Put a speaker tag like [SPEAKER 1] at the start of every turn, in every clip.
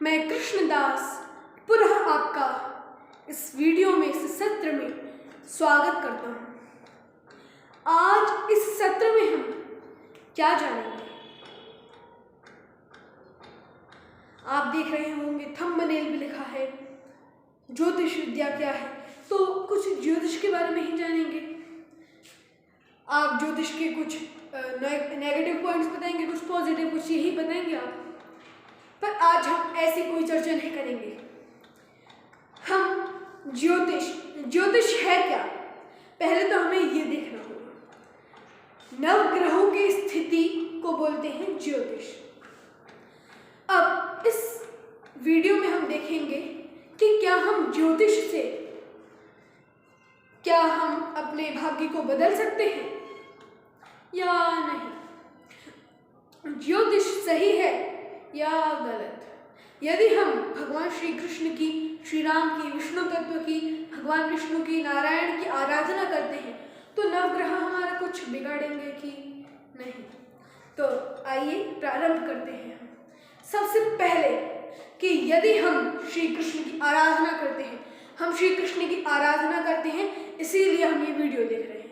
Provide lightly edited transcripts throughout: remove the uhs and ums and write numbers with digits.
[SPEAKER 1] मैं कृष्णदास पुनः आपका इस वीडियो में, इस सत्र में स्वागत करता हूँ। आज इस सत्र में हम क्या जानेंगे? आप देख रहे होंगे थंबनेल भी लिखा है ज्योतिष विद्या क्या है, तो कुछ ज्योतिष के बारे में ही जानेंगे। आप ज्योतिष के कुछ नेगेटिव पॉइंट्स बताएंगे, कुछ पॉजिटिव, कुछ यही बताएंगे आप। पर आज हम ऐसी कोई चर्चा नहीं करेंगे। हम ज्योतिष है क्या, पहले तो हमें ये देखना होगा। नवग्रहों की स्थिति को बोलते हैं ज्योतिष। अब इस वीडियो में हम देखेंगे कि क्या हम ज्योतिष से क्या हम अपने भाग्य को बदल सकते हैं या नहीं। ज्योतिष सही है या गलत। यदि हम भगवान श्री कृष्ण की, श्री राम की, विष्णु तत्व की, भगवान विष्णु की, नारायण की आराधना करते हैं तो नवग्रह हमारा कुछ बिगाड़ेंगे कि नहीं। तो आइए प्रारंभ करते हैं। सबसे पहले कि यदि हम श्री कृष्ण की आराधना करते हैं, हम श्री कृष्ण की आराधना करते हैं इसीलिए हम ये वीडियो देख रहे हैं।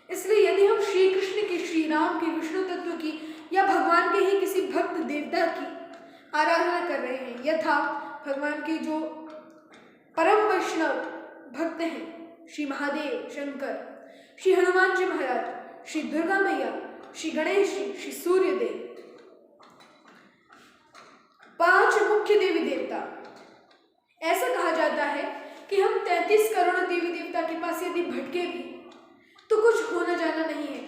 [SPEAKER 1] इसलिए यदि हम श्री कृष्ण की, श्री राम की, विष्णु तत्व की या भगवान के ही किसी भक्त देवता की आराधना कर रहे हैं, यथा भगवान के जो परम वैष्णव भक्त हैं, श्री महादेव, शंकर, श्री हनुमान जी महाराज, श्री दुर्गा मैया, श्री गणेश जी, श्री सूर्य देव, 5 मुख्य देवी देवता। ऐसा कहा जाता है कि हम 33 करोड़ देवी देवता के पास यदि भटके भी तो कुछ होना जाना नहीं है।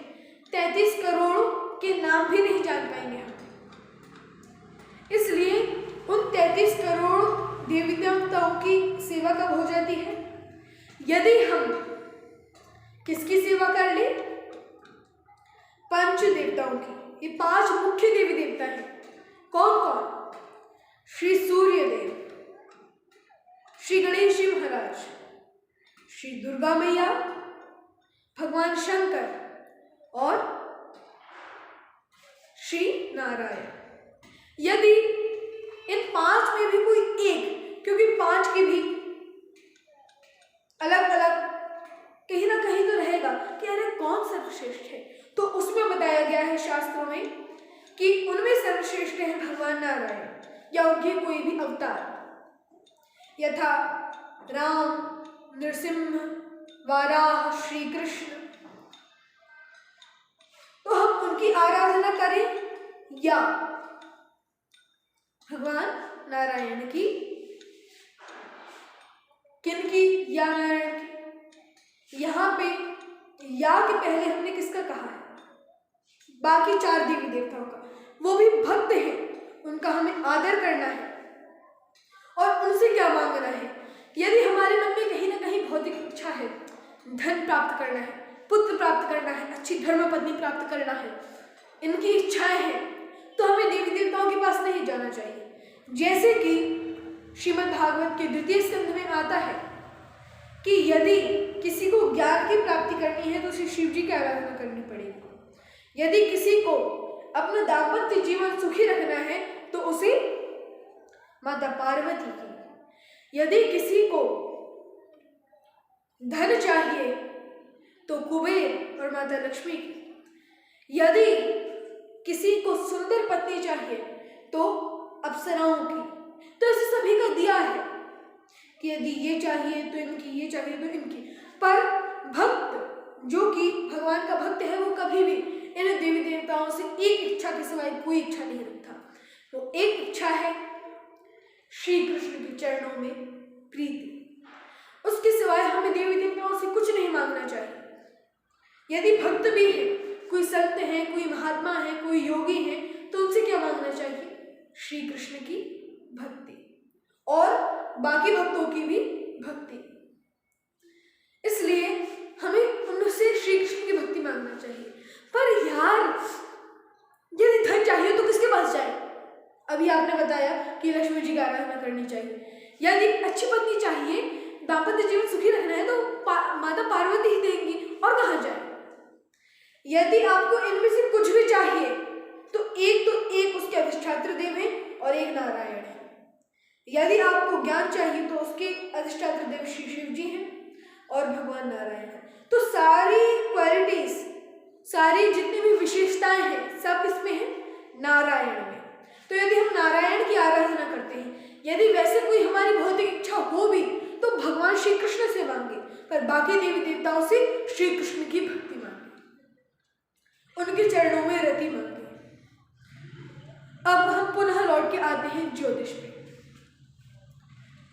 [SPEAKER 1] 33 करोड़ के नाम भी नहीं जान पाएंगे हम। इसलिए उन 33 करोड़ देवी देवताओं की सेवा कब हो जाती है? यदि हम किसकी सेवा कर ले? पंच देवताओं की। ये 5 मुख्य देवी देवता हैं। कौन कौन? श्री सूर्य देव, श्री गणेश जी महाराज, श्री दुर्गा मैया, भगवान शंकर और श्री नारायण। यदि इन 5 में भी कोई एक, क्योंकि 5 की भी अलग अलग कहीं ना कहीं तो रहेगा कि अरे कौन सर्वश्रेष्ठ है, तो उसमें बताया गया है शास्त्रों में कि उनमें सर्वश्रेष्ठ है भगवान नारायण या उनके कोई भी अवतार, यथा राम, नृसिंह, वाराह, श्री कृष्ण। तो हम उनकी आराधना करें या भगवान नारायण की? किनकी? या नारायण की। यहाँ पे या के पहले हमने किसका कहा है? बाकी 4 देवी देवताओं का। वो भी भक्त हैं, उनका हमें आदर करना है और उनसे क्या मांगना है। यदि हमारे मन में कहीं ना कहीं भौतिक इच्छा है, धन प्राप्त करना है, पुत्र प्राप्त करना है, अच्छी धर्मपत्नी प्राप्त करना है, इनकी इच्छाएं हैं, तो हमें देवी देवताओं के पास नहीं जाना चाहिए। जैसे कि श्रीमद् भागवत के 2 स्कंध में आता है कि यदि किसी को ज्ञान की प्राप्ति करनी है तो उसे शिव जी की आराधना करनी पड़ेगी। यदि किसी को अपना दाम्पत्य जीवन सुखी रखना है तो उसे माता पार्वती की। यदि किसी को धन चाहिए तो कुबेर और माता लक्ष्मी की। यदि किसी को सुंदर पत्नी चाहिए तो अप्सराओं की। तो ऐसे सभी का दिया है कि यदि ये चाहिए तो इनकी, ये चाहिए तो इनकी। पर भक्त जो कि भगवान का भक्त है वो कभी भी इन देवी देवताओं से एक इच्छा के सिवाय कोई इच्छा नहीं रखता। तो एक इच्छा है श्री कृष्ण के चरणों में प्रीति। उसके सिवाय हमें देवी देवताओं से कुछ नहीं मांगना चाहिए। यदि भक्त भी है, कोई संत है, कोई महात्मा है, कोई योगी है, तो उनसे क्या मांगना चाहिए? श्री कृष्ण की भक्ति और बाकी भक्तों की भी भक्ति। इसलिए हमें उनसे श्री कृष्ण की भक्ति मांगना चाहिए। पर यार यदि धन चाहिए तो किसके पास जाए? अभी आपने बताया कि लक्ष्मी जी की आराधना करनी चाहिए। यदि अच्छी पत्नी चाहिए, दाम्पत्य जीवन सुखी रखना है तो माता पार्वती ही देंगी, और कहाँ जाए? यदि आपको इनमें से कुछ भी चाहिए तो एक उसके अधिष्ठात्र देव हैं और एक नारायण है। यदि आपको ज्ञान चाहिए तो उसके अधिष्ठात्र देव श्री शिव जी हैं और भगवान नारायण हैं। तो सारी क्वालिटीज, सारी जितनी भी विशेषताएं हैं, सब किसमें है? नारायण में। तो यदि हम नारायण की आराधना करते हैं, यदि वैसे कोई हमारी भौतिक इच्छा हो भी तो भगवान श्री कृष्ण से मांगे, पर बाकी देवी देवताओं से श्री कृष्ण की भक्ति मांगे, उनके चरणों में रति मांगे। अब हम पुनः लौट के आते हैं ज्योतिष पे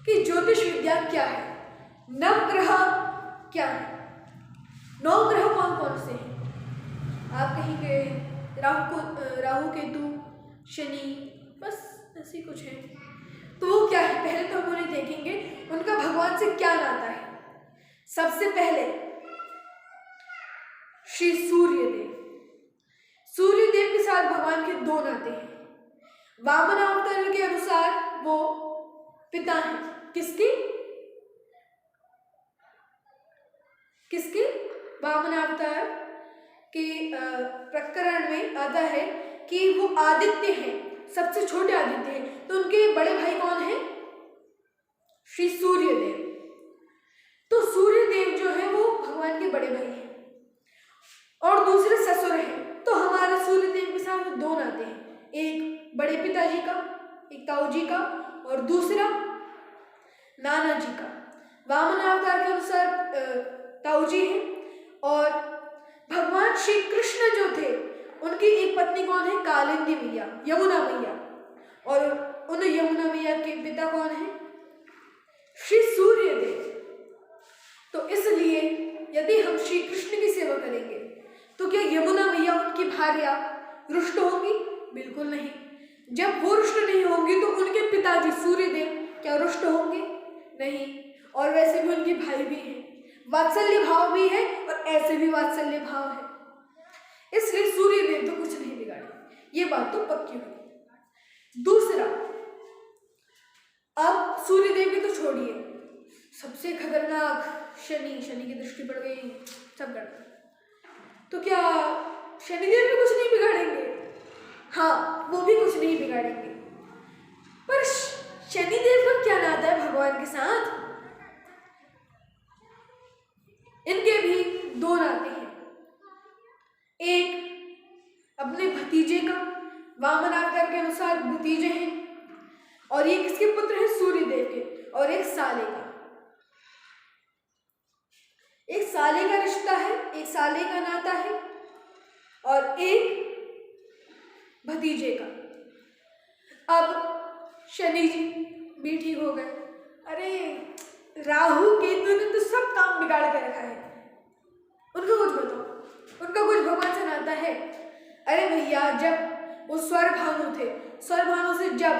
[SPEAKER 1] कि ज्योतिष विद्या क्या है, नवग्रह क्या है। नवग्रह कौन कौन से हैं? आप कहीं गए राहु केतु शनि, बस ऐसे कुछ है। तो वो क्या है? पहले तो हम उन्हें देखेंगे, उनका भगवान से क्या नाता है। सबसे पहले श्री सूर्यदेव। सूर्यदेव के साथ भगवान के दो नाते हैं। वामन अवतार के अनुसार वो पिता हैं। किसके? वामन अवतार के प्रकरण में आता है कि वो आदित्य हैं, सबसे छोटे आदित्य हैं। तो उनके बड़े भाई कौन हैं? श्री सूर्यदेव। तो सूर्यदेव जो है वो भगवान के बड़े भाई हैं और दूसरे ससुर हैं। तो हमारे सूर्यदेव के साथ दो नाते हैं, एक बड़े पिताजी का, एक ताऊ जी का, और दूसरा नाना जी का। वामन अवतार के अनुसार ताऊ जी हैं और भगवान श्री कृष्ण जो थे उनकी एक पत्नी कौन है? कालिंदी मैया, यमुना मैया। और उन यमुना मैया के पिता कौन है? श्री सूर्यदेव। तो इसलिए यदि हम श्री कृष्ण की सेवा करेंगे तो क्या यमुना मैया उनकी भार्या रुष्ट होंगी? बिल्कुल नहीं। जब वो रुष्ट नहीं होंगी तो उनके पिताजी सूर्यदेव क्या रुष्ट होंगे? नहीं। और वैसे भी उनके भाई भी हैं, वात्सल्य भाव भी है और ऐसे भी वात्सल्य भाव है, इसलिए सूर्यदेव तो कुछ नहीं बिगाड़े। ये बात तो पक्की हुई। दूसरा, अब सूर्यदेव की तो छोड़िए, सबसे खतरनाक शनि की दृष्टि पड़ गई, सब गड़बड़। तो क्या शनिदेव भी कुछ नहीं बिगाड़ेंगे? हाँ, वो भी कुछ नहीं बिगाड़ेंगे। पर शनिदेव का क्या नाता है भगवान के साथ? इनके भी दो नाते हैं, एक अपने भतीजे का, वामन अवतार के अनुसार भतीजे हैं, और ये किसके पुत्र हैं? सूर्यदेव के। और एक साले का, एक साले का रिश्ता है, एक साले का नाता है, और एक भतीजे का। अब शनि जी भी ठीक हो गए। अरे राहु केतु ने तो सब काम बिगाड़ के रखा है, उनको कुछ बताओ, उनका कुछ भगवान से नाता है? अरे भैया, जब वो स्वरभानु थे, स्वरभानु से जब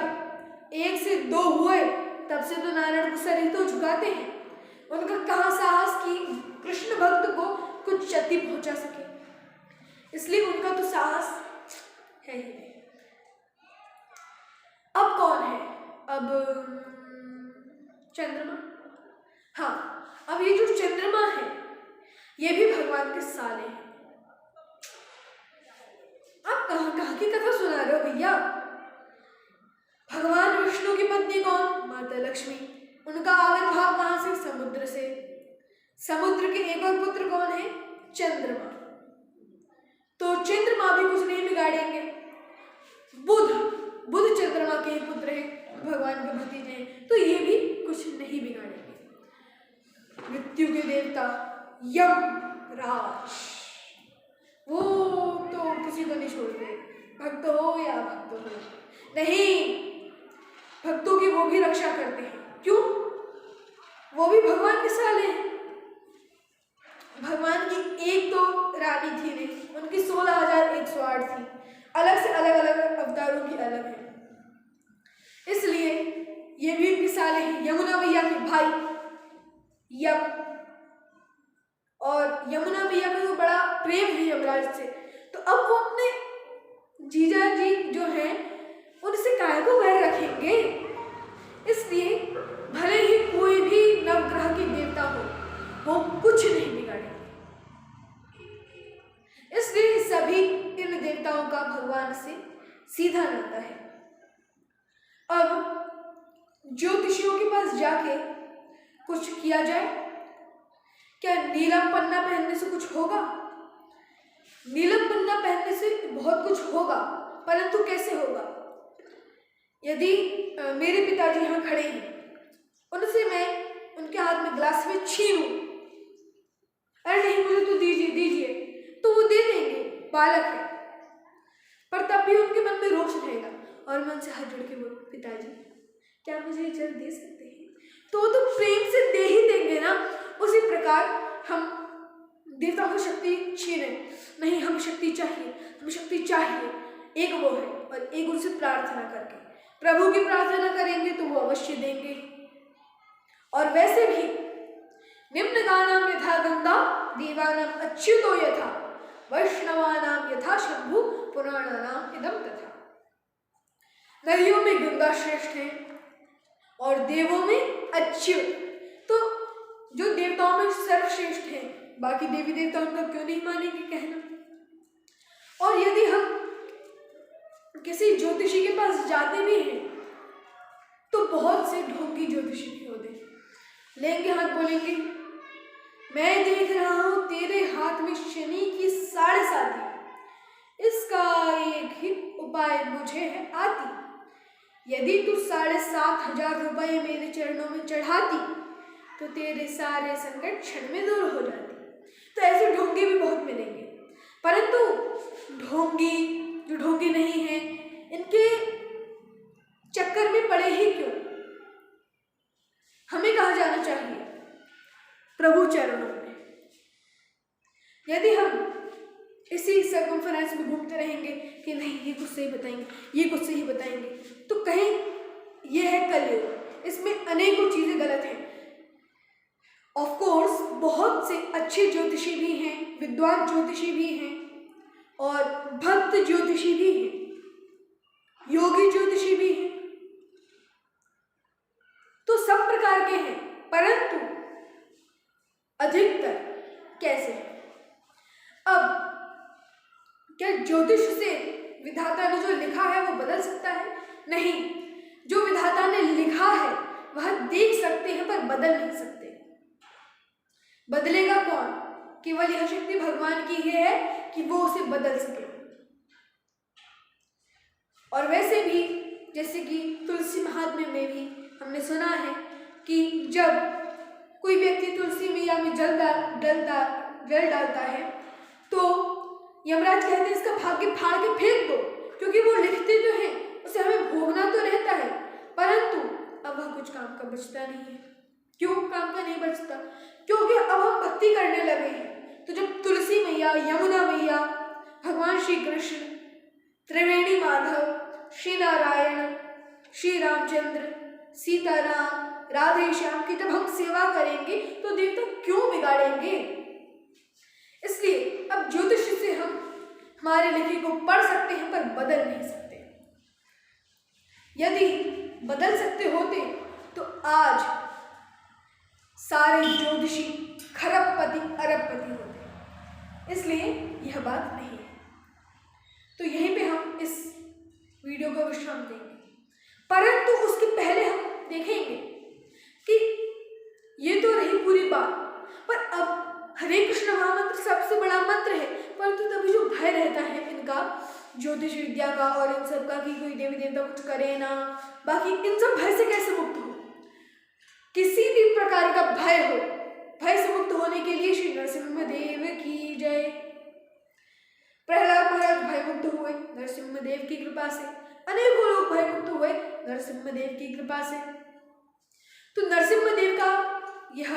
[SPEAKER 1] 1 से 2 हुए तब से तो नारायण को सर ही तो झुकाते हैं। उनका कहाँ साहस कि कृष्ण भक्त को कुछ क्षति पहुंचा सके, इसलिए उनका तो साहस है ही नहीं। अब कौन है? अब चंद्रमा। हाँ, अब ये जो चंद्रमा है ये भी भगवान के साले हैं। आप कहाँ की कथा सुना रहे हो भैया? भगवान विष्णु की पत्नी कौन? माता लक्ष्मी। उनका आविर्भाव कहाँ से? समुद्र से। समुद्र के एक और पुत्र कौन है? चंद्रमा। तो चंद्रमा भी कुछ नहीं बिगाड़ेंगे। बुध चंद्रमा के पुत्र हैं, भगवान के भतीजे हैं, तो ये भी कुछ नहीं बिगाड़ेंगे। मृत्यु के देवता यमराज, वो तो किसी को नहीं छोड़ते, भक्त हो या भक्त हो नहीं, भक्तों की वो भी रक्षा करते हैं। क्यों? वो भी भगवान के साले हैं। भगवान की एक तो रानी थी नहीं, उनकी 16,108 थी, अलग से अलग अलग अवतारों की अलग है, इसलिए ये भी उनके साले हैं। यमुना मैया के भाई यम, और यमुना मैया का तो बड़ा प्रेम है यमराज से, तो अब वो अपने जीजा जी जो हैं उनसे काहे को वैर रखेंगे? इसलिए भले ही कोई भी नवग्रह की देवता हो, वो कुछ नहीं बिगाड़ेंगे। इसलिए सभी इन देवताओं का भगवान से सीधा नाता है। अब ज्योतिषियों के पास जाके कुछ किया जाए? क्या नीलम पन्ना पहनने से कुछ होगा? नीलम पन्ना पहनने से बहुत कुछ होगा, परंतु कैसे होगा? यदि मेरे पिताजी यहाँ खड़े हैं, उनसे मैं उनके हाथ में ग्लास में छीनूं, अरे नहीं मुझे तो दीजिए दीजिए, तो वो दे देंगे, बालक है, पर तब भी उनके मन में रोष रहेगा और मन से हाथ जोड़ के बोल, पिताजी क्या मुझे जल दे सकते हैं? तो वो तो प्रेम से दे ही देंगे ना। उसी प्रकार हम देवता को शक्ति छीने नहीं, हमें शक्ति चाहिए, हमें शक्ति चाहिए, एक वो है और एक उनसे प्रार्थना करके प्रभु की प्रार्थना करेंगे तो वो अवश्य देंगे। और वैसे भी निम्न गानाम यथा गंगा देवानाम अच्युतो यथा वैष्णवानाम यथा शंभु पुराणानाम इदम तथा। नदियों में गंगा श्रेष्ठ है और देवों में अच्युत। तो जो देवताओं में सर्वश्रेष्ठ है, बाकी देवी देवता उनका क्यों नहीं मानेंगे कहना? और यदि हम किसी ज्योतिषी के पास जाते भी हैं तो बहुत से ढोंगी ज्योतिषी भी होते हैं, लेंगे हाथ, बोलेंगे मैं देख रहा हूं तेरे हाथ में शनि की 7.5, इसका एक ही उपाय मुझे है आती, यदि तू 7,500 रुपये मेरे चरणों में चढ़ाती तो तेरे सारे संकट क्षण में दूर हो जाते। तो ऐसे ढोंगी भी बहुत मिलेंगे, परंतु ढोंगी जो ढोंगी नहीं है, इनके चक्कर में पड़े ही क्यों? हमें कहाँ जाना चाहिए? प्रभु चरणों में। यदि हम इसी सर्कमफरेंस में घूमते रहेंगे कि नहीं ये कुछ सही बताएंगे, ये कुछ सही बताएंगे, तो कहीं ये है कलयुग, इसमें अनेकों चीजें गलत हैं। ऑफ कोर्स बहुत से अच्छे ज्योतिषी भी हैं, विद्वान ज्योतिषी भी हैं और भक्त ज्योतिषी भी हैं, योगी ज्योतिषी भी हैं, तो सब प्रकार के हैं, परंतु अधिकतर कैसे है? अब क्या ज्योतिष से विधाता ने जो लिखा है वो बदल सकता है? नहीं, जो विधाता ने लिखा है वह देख सकते हैं पर बदल नहीं सकते। बदलेगा कौन? केवल यह शक्ति भगवान की है कि वो उसे बदल सके। और वैसे भी जैसे कि तुलसी महात्म्य में भी हमने सुना है कि जब कोई व्यक्ति तुलसी मैया में जल डालता है तो यमराज कहते हैं इसका भाग्य फाड़ के फेंक दो, क्योंकि वो लिखते तो हैं, उसे हमें भोगना तो रहता है, परंतु अब वह कुछ काम का बचता नहीं है। क्यों काम का नहीं बचता? क्योंकि अब हम भक्ति करने लगे हैं। तो जब तुलसी मैया, यमुना मैया, भगवान श्री कृष्ण, त्रिवेणी माधव, श्री नारायण, श्री रामचंद्र, सीताराम, राधे श्याम की जब हम सेवा करेंगे तो देवता क्यों बिगाड़ेंगे? इसलिए अब ज्योतिष से हम हमारे लिखे को पढ़ सकते हैं पर बदल नहीं सकते। यदि बदल सकते होते तो आज सारे ज्योतिषी खरबपति अरबपति होते, इसलिए यह बात नहीं है। तो यहीं पे हम इस वीडियो को विश्राम देंगे, परंतु उसके पहले हम देखेंगे कि ये तो रही पूरी बात, पर अब हरे कृष्ण महामंत्र सबसे बड़ा मंत्र है, परंतु तभी जो भय रहता है इनका, ज्योतिष विद्या का और इन सब का कि कोई देवी देवता कुछ करे ना, बाकी इन सब भय से कैसे मुक्त हो? किसी भी प्रकार का भय हो, भय से मुक्त होने के लिए श्री नरसिम्हदेव की जय। प्रहलाद महाराज भय मुक्त हुए नरसिम्हदेव की कृपा से, अनेकों लोग भय मुक्त हुए नरसिम्हदेव की कृपा से। तो नरसिम्हदेव का यह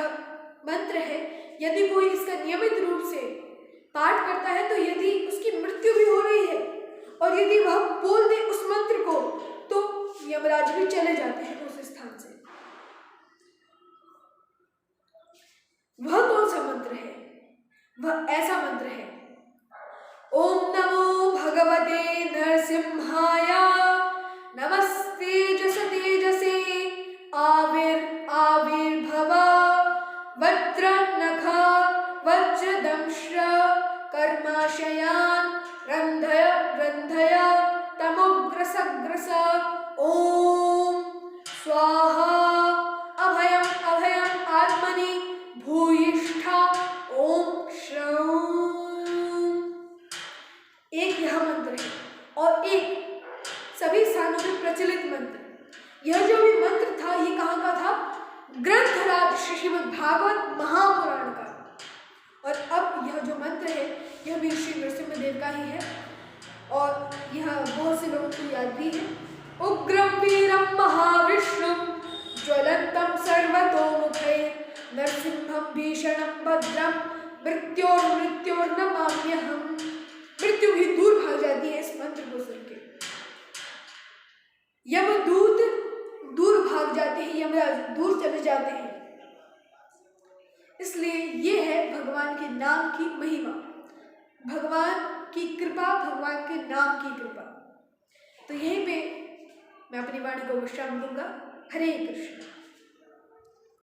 [SPEAKER 1] मंत्र है, यदि कोई इसका नियमित रूप से पाठ करता है तो यदि उसकी मृत्यु भी हो रही है और यदि वह बोल दे उस मंत्र को तो यमराज भी चले जाते हैं उस स्थान से। वह कौन सा मंत्र है? वह ऐसा मंत्र है, ओम नमो भगवते नरसिम्हाय, नमस्तेजस तेजसे, आविर्भव, वज्रनख वज्रदंश्र, कर्माशयान रंधय तमुग्रसग्रस, ओम स्वाहा सभी स्थानों में प्रचलित मंत्र। यह जो भी मंत्र था ये कहाँ का था? ग्रंथराज श्रीमद् भागवत महापुराण का। और अब यह जो मंत्र है यह भी श्री नृसिंहदेव का ही है और यह बहुत से लोगों को याद भी है। उग्रम वीरम महाविष्णुम ज्वलंतम सर्वतोमुखे नरसिंहम भीषणम भद्रम मृत्योर्नमाम्यहम्। मृत्यु भी दूर भाग जाती है इस मंत्र को सुन के। यमदूत दूर भाग जाते हैं, यमराज दूर चले जाते हैं। इसलिए ये है भगवान के नाम की महिमा, भगवान की कृपा, भगवान के नाम की कृपा। तो यहीं पे मैं अपनी वाणी को विश्राम दूंगा। हरे कृष्ण।